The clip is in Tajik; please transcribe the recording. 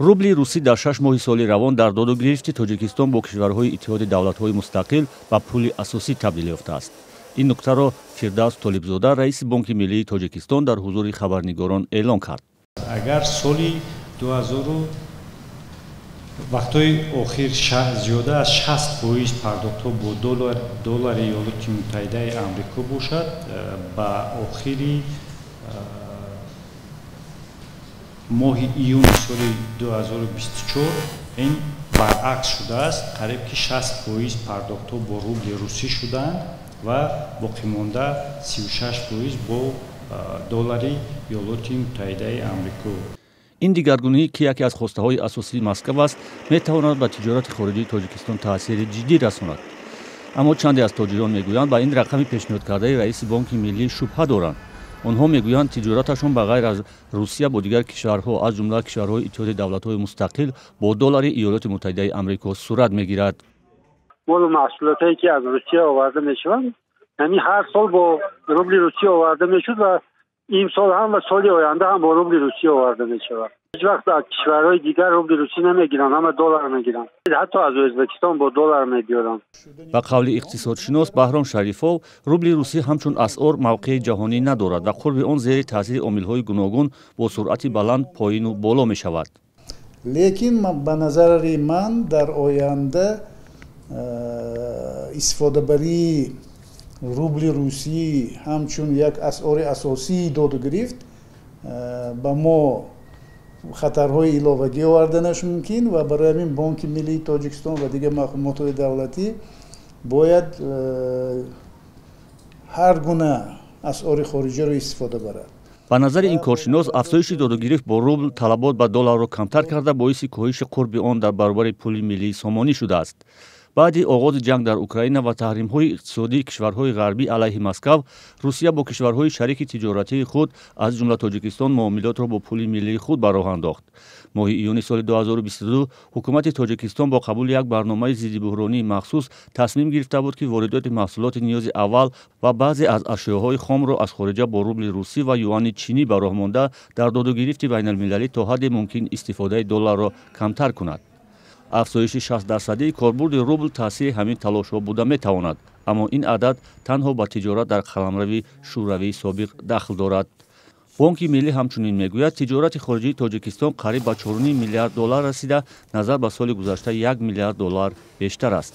рубли русӣ дар 6 моҳи соли равон дар додугирифти Тоҷикистон бо кишварҳои Иттиҳоди давлатҳои мустақил ба пули асосӣ табдил ёфтааст. ин нуктаро Фирдавс Толибзода, раиси Бонки Миллии Тоҷикистон, дар ҳузури хабарнигорон эълон кард. Агар соли 2000 вақтҳои охир зиёда аз 60% пардохтҳо бо доллари Иёлоти Муттаҳидаи Амрико бошад, ба охири моҳи июни соли 2024 ин баръакс шудааст. қариб ки 60% пардохтҳо бо рубли русӣ шуданд ва боқимонда 36% бо доллари Иёлоти Муттаҳидаи Амрико. ин дигаргунӣ, ки яке аз хостаҳои асосии Москав аст, метавонад ба тиҷорати хориҷии Тоҷикистон таъсири ҷиддӣ расонад. аммо чанде аз тоҷирон мегӯянд ба ин рақами пешниҳодкардаи раиси Бонки Миллӣ шубҳа доранд. онҳо мегӯянд тиҷораташон ба ғайр аз Русия бо дигар кишварҳо, аз ҷумла кишварҳои Иттиҳоди давлатҳои мустақил, бо доллари Иёлоти Муттаҳидаи Амрико сурат мегирад. молу маҳсулотое ки аз Русия оварда мешаванд, яъни ҳар сол бо рубли русӣ оварда мешуд ва имсол ҳам ва соли оянда ҳам бо рубли русӣ оварда мешавад. ҳеҷ вақт аз кишварҳои дигар рубли русӣ намегиранд, ҳама доллар мегиранд. ҳатто аз Ӯзбекистон бо доллар мебиёранд. ба қавли иқтисодшинос Баҳром Шарифов, рубли русӣ ҳамчун асъор мавқеи ҷаҳонӣ надорад ва қурби он зери таъсири омилҳои гуногун бо суръати баланд поину боло мешавад. лекин ба назари ман дар оянда истифодабарии рубли русӣ ҳамчун як асъори асосии додугирифт ба мо хатарҳои иловагӣ оварданаш мумкин ва барои ҳамин Бонки Миллии Тоҷикистон ва дигар мақомотҳои давлатӣ бояд ҳар гуна асъори хориҷиро истифода барад. ба назари ин коршинос, афзоиши додугирифт бо рубл талабот ба долларро камтар карда боиси коҳиши қурби он дар баробари пули миллии сомонӣ шудааст. баъди оғози ҷанг дар Украина ва таҳримҳои иқтисодии кишварҳои ғарбӣ алайҳи Москав, Русия бо кишварҳои шарики тиҷоратии худ, аз ҷумла Тоҷикистон, муомилотро бо пули миллии худ ба роҳ андохт. моҳи июни соли 2022 ҳукумати Тоҷикистон бо қабули як барномаи зиддибуҳронии махсус тасмим гирифта буд, ки воридоти маҳсулоти ниёзи аввал ва баъзе аз ашёҳои хомро аз хориҷа бо рубли русӣ ва юани чинӣ ба роҳ монда, дар додугирифти байналмилалӣ то ҳадде мумкин истифодаи долларро камтар кунад. афзоиши 60% корбурди рубл таъсири ҳамин талошҳо буда метавонад, аммо ин адад танҳо ба тиҷорат дар қаламрави шӯравии собиқ дахл дорад. Бонки Миллӣ ҳамчунин мегӯяд, тиҷорати хориҷии Тоҷикистон қариб ба 4.5 миллиард доллар расида, назар ба соли гузашта 1 миллиард доллар бештар аст.